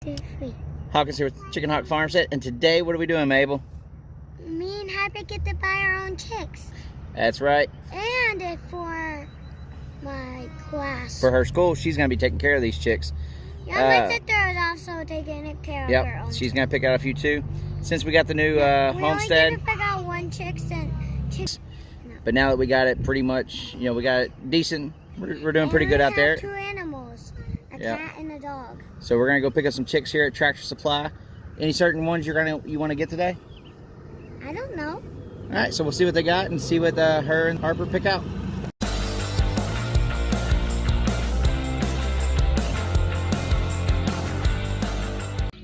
2, 3. Hawkins here with Chickenhawk Farmstead, and today what are we doing, Mabel? Me and Harper get to buy our own chicks. That's right. And for my class. For her school, she's going to be taking care of these chicks. Yeah, my sister is also taking care of her own. Yep, she's going to pick out a few too. Since we got the new homestead. We only get to pick out one chick. But now that we got it pretty much, we got it decent. We're doing pretty good out there. 2 animals, a cat and a dog. So we're gonna go pick up some chicks here at Tractor Supply. Any certain ones you want to get today? I don't know. All right, so we'll see what they got and see what her and Harper pick out.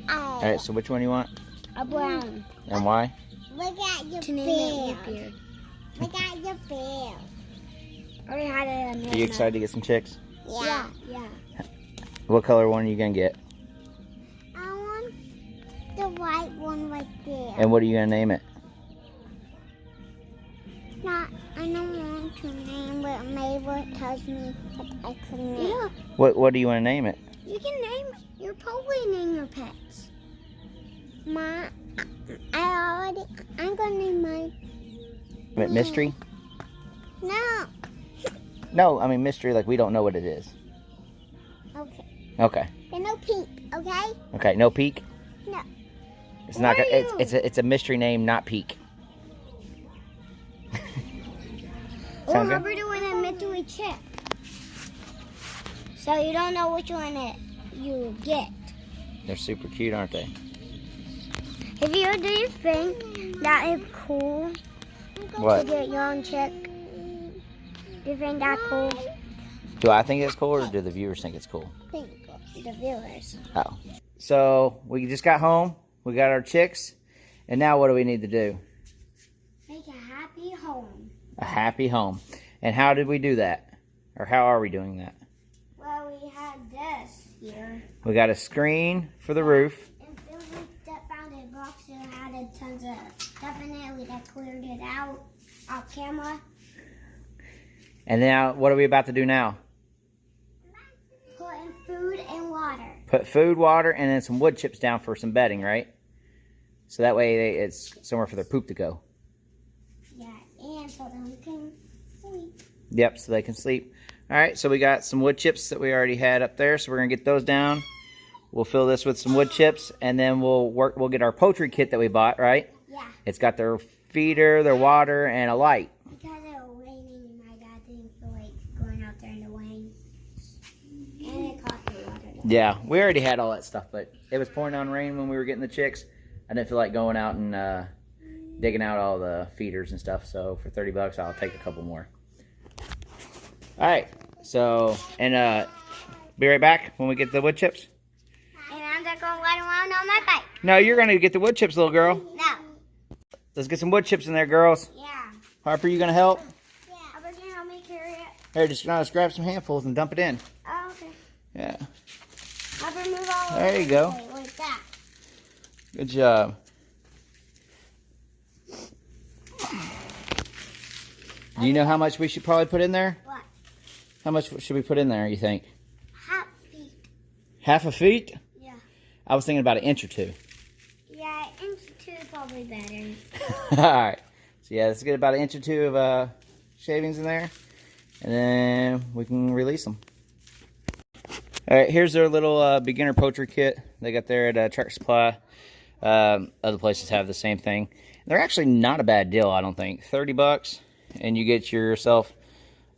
All right, so which one you want? A brown. And why? Look at your beard. Look at your beard. I already had it. Are you excited to get some chicks? Yeah. What color one are you gonna get? I want the white one right there. And what are you gonna name it? I don't want to name it. Mabel tells me that I can name. Yeah. What do you want to name it? You can name. You'll probably name your pets. I'm gonna name mine. Mystery? No. No, I mean mystery. Like we don't know what it is. Okay. Okay. And no peek. Okay. Okay. No peek. No. It's not. It's a mystery name, not peek. Or Harper doing a mystery chip. So you don't know which one you get. They're super cute, aren't they? Do you think that is cool? What? To get your own chick. Do you think that's cool? Do I think it's cool, or do the viewers think it's cool? The viewers. Oh. So we just got home. We got our chicks, and now what do we need to do? Make a happy home. A happy home. And how did we do that? Or how are we doing that? Well, we had this here. We got a screen for the roof. And then we found a box that had tons of definitely that cleared it out off camera. And now, what are we about to do now? Put in food and water. Put food, water, and then some wood chips down for some bedding, right? So that way it's somewhere for their poop to go. Yeah, and so then we can sleep. Yep, so they can sleep. All right, so we got some wood chips that we already had up there, so we're gonna get those down. We'll fill this with some wood chips, and then we'll get our poultry kit that we bought, right? Yeah. It's got their feeder, their water, and a light. Because it was raining, and my dad didn't feel like going out there in the rain. And it cost me water. Yeah, we already had all that stuff, but it was pouring down rain when we were getting the chicks. I didn't feel like going out and digging out all the feeders and stuff, so for $30 I'll take a couple more. All right, so, and be right back when we get the wood chips. And I'm just going to ride around on my bike. No, you're going to get the wood chips, little girl. No. Let's get some wood chips in there, girls. Yeah. Harper, you going to help? Yeah. Harper, can you help me carry it? Here, just grab some handfuls and dump it in. Oh, okay. Yeah. Harper, move all over. There you go. Like that. Good job. Do you know how much we should probably put in there? What? How much should we put in there, you think? Half feet. Half a feet? Yeah. I was thinking about an inch or two. Yeah, inch or two is probably better. Alright. So yeah, let's get about an inch or two of shavings in there. And then we can release them. Alright, here's their little beginner poultry kit. They got there at Tractor Supply. Other places have the same thing. They're actually not a bad deal, I don't think. $30, and you get yourself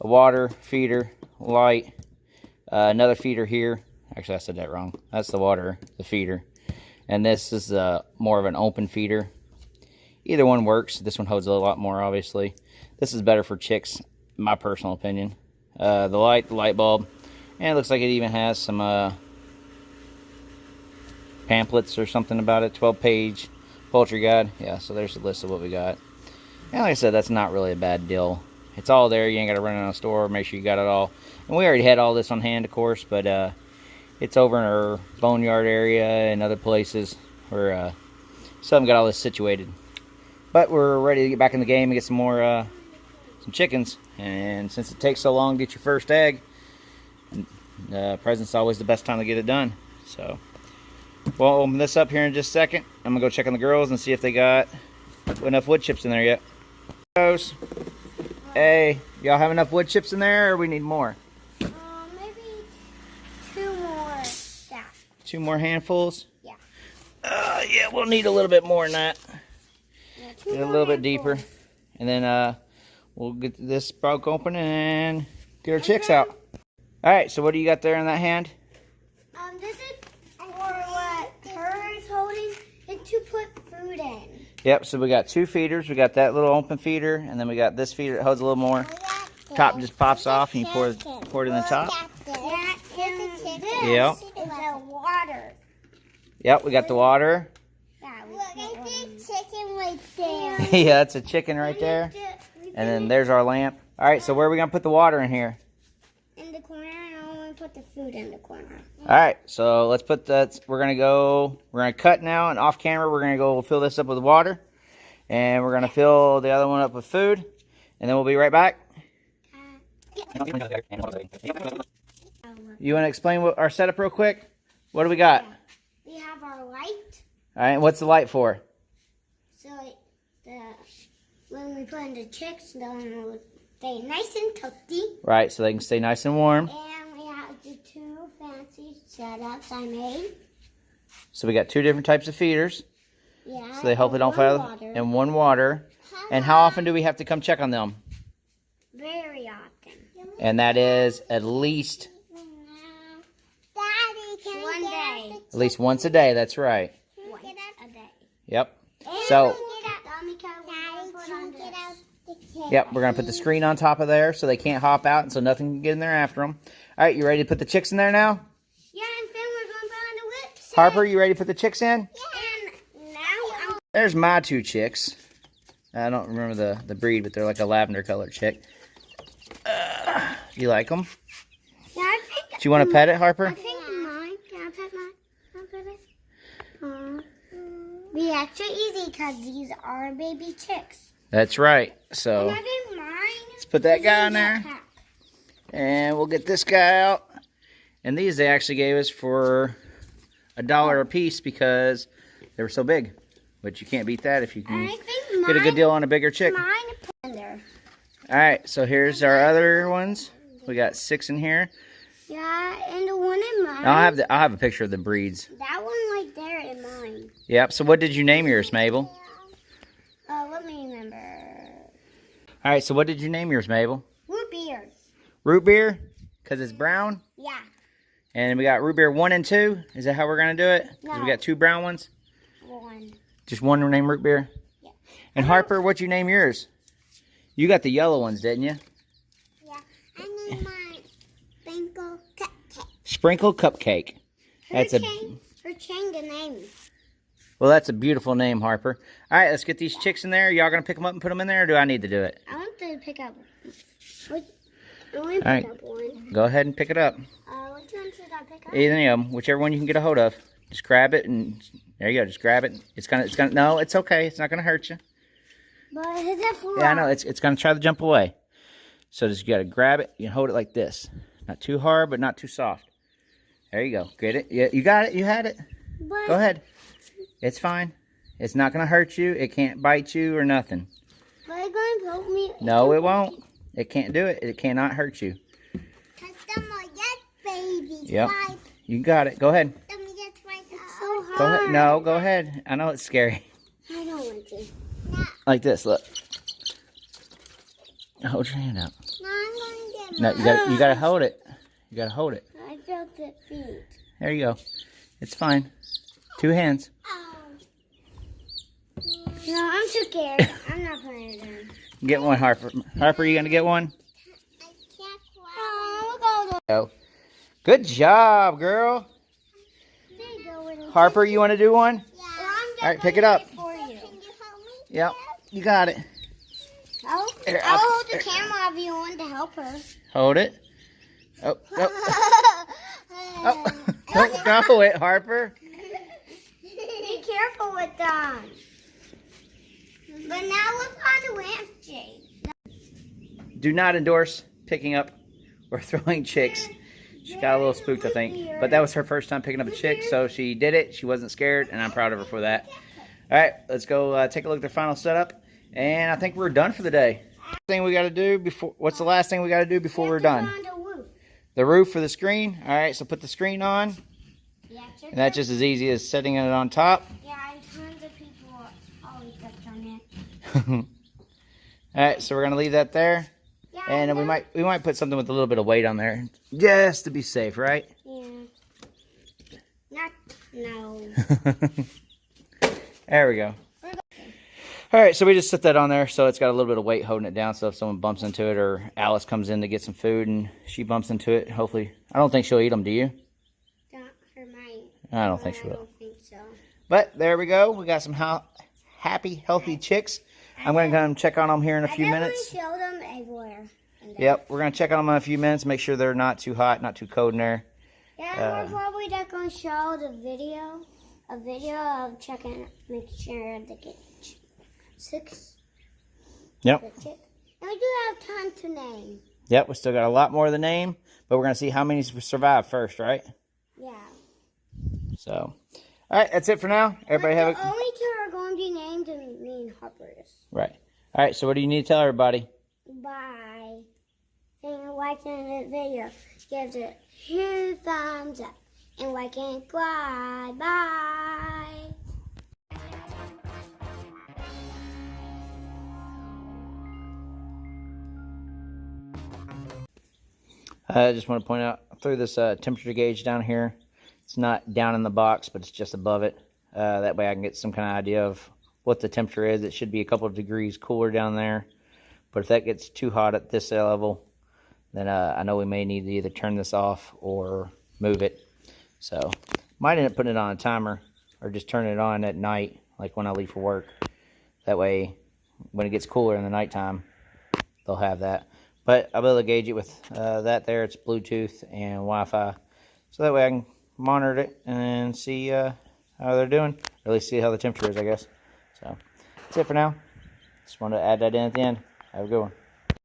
a water feeder, light, another feeder here. Actually, I said that wrong. That's the water, the feeder. And this is more of an open feeder. Either one works. This one holds a lot more, obviously. This is better for chicks, in my personal opinion. The light bulb. And it looks like it even has some pamphlets or something about it. 12-page poultry guide. Yeah, so there's a list of what we got. And like I said, that's not really a bad deal. It's all there. You ain't got to run in a store. Make sure you got it all. And we already had all this on hand, of course, but it's over in our boneyard area and other places where still haven't got all this situated. But we're ready to get back in the game and get some more some chickens. And since it takes so long to get your first egg, present's always the best time to get it done. So We'll open this up here in just a second. I'm gonna go check on the girls and see if they got enough wood chips in there yet. Hey, y'all have enough wood chips in there, or we need more? Maybe 2 more. Yeah. 2 more handfuls? Yeah. Yeah, we'll need a little bit more than that. Yeah, Get a little bit deeper. And then we'll get this broke open and get our chicks out. Alright, so what do you got there in that hand? This is for what her is holding and to put food in. Yep, so we got 2 feeders. We got that little open feeder, and then we got this feeder that holds a little more. Top just pops off, and you pour it in the top. Yeah, and this Yep. is the water. Yep, we got the water. Yeah, look, I see chicken right there. Yeah, that's a chicken right there. And then there's our lamp. Alright, so where are we going to put the water in here? In the corner, and I want to put the food in the corner. Alright, so let's put that. We're going to cut now, and off camera, we're going to go fill this up with water. And we're going to fill the other one up with food. And then we'll be right back. You want to explain what our setup real quick? What do we got? We have our light. Alright, what's the light for? So when we put in the chicks, they'll stay nice and toasty. Right, so they can stay nice and warm. And we have the 2 fancy setups I made. So we got 2 different types of feeders. Yeah. So they hopefully don't fail. And 1 water. And how often do we have to come check on them? Very often. And that is at least One day. at least once a day. That's right. Once a day. Yep. And So yep, we're gonna put the screen on top of there so they can't hop out, and so nothing can get in there after them. All right, you ready to put the chicks in there now? Yeah, and then we're going to put on the whip. Harper, you ready to put the chicks in? Yeah. And now There's my 2 chicks. I don't remember the breed, but they're like a lavender colored chick. You like them? yeah, I think. Do you want to pet it, Harper? I think mine. Can I pet mine? Can I pet it? Be extra easy because these are baby chicks. That's right. So And I think mine. let's put that guy in is a there. pack. And we'll get this guy out. And these they actually gave us for $1 a piece because they were so big. But you can't beat that if you And can I think get a good deal on a bigger chick. Mine is put in there. Alright, so here's our other ones. We got 6 in here. Yeah, and the one in mine. I'll have a picture of the breeds. That one right there in mine. Yep, so what did you name yours, Mabel? Let me remember. Alright, so what did you name yours, Mabel? Root beer. Root beer? Because it's brown? Yeah. And we got root beer 1 and 2? Is that how we're going to do it? 'Cause No. we got 2 brown ones? One. Just one named root beer? Yeah. And Harper, what'd you name yours? You got the yellow ones, didn't you? Yeah. I named mine Sprinkle Cupcake. Sprinkle Cupcake. Her changed the name. Well, that's a beautiful name, Harper. All right, let's get these chicks in there. Y'all gonna pick them up and put them in there, or do I need to do it? I want to pick up. I want to pick right. up one. Go ahead and pick it up. Which one should I pick up? Either of them, whichever one you can get a hold of. Just grab it and there you go. Just grab it. It's gonna. No, it's okay. It's not gonna hurt you. But it's a frog. Yeah, I know. It's gonna try to jump away. So just you gotta grab it. You hold it like this. Not too hard, but not too soft. There you go. Get it? Yeah, you got it. You had it. But Go ahead. It's fine. It's not gonna hurt you. It can't bite you or nothing. But it's going to poke me. No, it won't. It can't do it. It cannot hurt you. Babies. Yep. You got it. Go ahead. It's so hard. Go ahead. No, go ahead. I know it's scary. I don't want to. Like this. Look. Hold your hand out. No, I'm going to get No, you gotta hold it. You gotta hold it. I felt the feet. There you go. It's fine. 2 hands. No, I'm too scared. I'm not putting it in. Get one, Harper. Harper, you gonna get one? Oh, look all the... Oh. Good job, girl. There you go. With Harper, you want to do one? Yeah. Well, I'm just All right, pick it up. for you. Can you help me? Yep. You got it. Here, I'll hold the camera if you want to help her. Hold it. Oh, oh. Oh. Don't go it, Harper. Be careful with them. But now look on the lampshade. Do not endorse picking up or throwing chicks She got a little spooked, I think. But that was her first time picking up a chick, so she did it. She wasn't scared, and I'm proud of her for that. All right, let's go take a look at their final setup. And I think we're done for the day. What's the last thing we got to do before we're done? The roof for the screen. All right, so put the screen on. And that's just as easy as setting it on top. Yeah, and tons of people always touch on it. All right, so we're gonna leave that there, Yeah, and then we might put something with a little bit of weight on there, just to be safe, right? Yeah. No. There we go. All right, so we just set that on there, so it's got a little bit of weight holding it down. So if someone bumps into it, or Alice comes in to get some food and she bumps into it, hopefully, I don't think she'll eat them. Do you? I don't think she will. I don't think so. But there we go. We got some happy, healthy chicks. I'm going to come check on them here in a few minutes. I show them everywhere. Yep, we're going to check on them in a few minutes, make sure they're not too hot, not too cold in there. Yeah, we're probably not going to show a video of checking, make sure they get 6. Yep. And we do have time to name. Yep, we still got a lot more of the name, but we're going to see how many survive first, right? Yeah. So, all right, that's it for now. Everybody have a... Only 2 are going to be named and me and Harper's. Right. All right, so what do you need to tell everybody? Bye. And liking the video. Give it a huge thumbs up. And like and subscribe. Bye. I just want to point out, I threw this temperature gauge down here. It's not down in the box, but it's just above it. That way I can get some kind of idea of what the temperature is. It should be a couple of degrees cooler down there. But if that gets too hot at this level, then I know we may need to either turn this off or move it. So might end up putting it on a timer or just turn it on at night, like when I leave for work. That way, when it gets cooler in the nighttime, they'll have that. But I'll be able to gauge it with that there. It's Bluetooth and Wi-Fi. So that way I can monitor it and see how they're doing. Or at least see how the temperature is, I guess. So that's it for now. Just wanted to add that in at the end. Have a good one.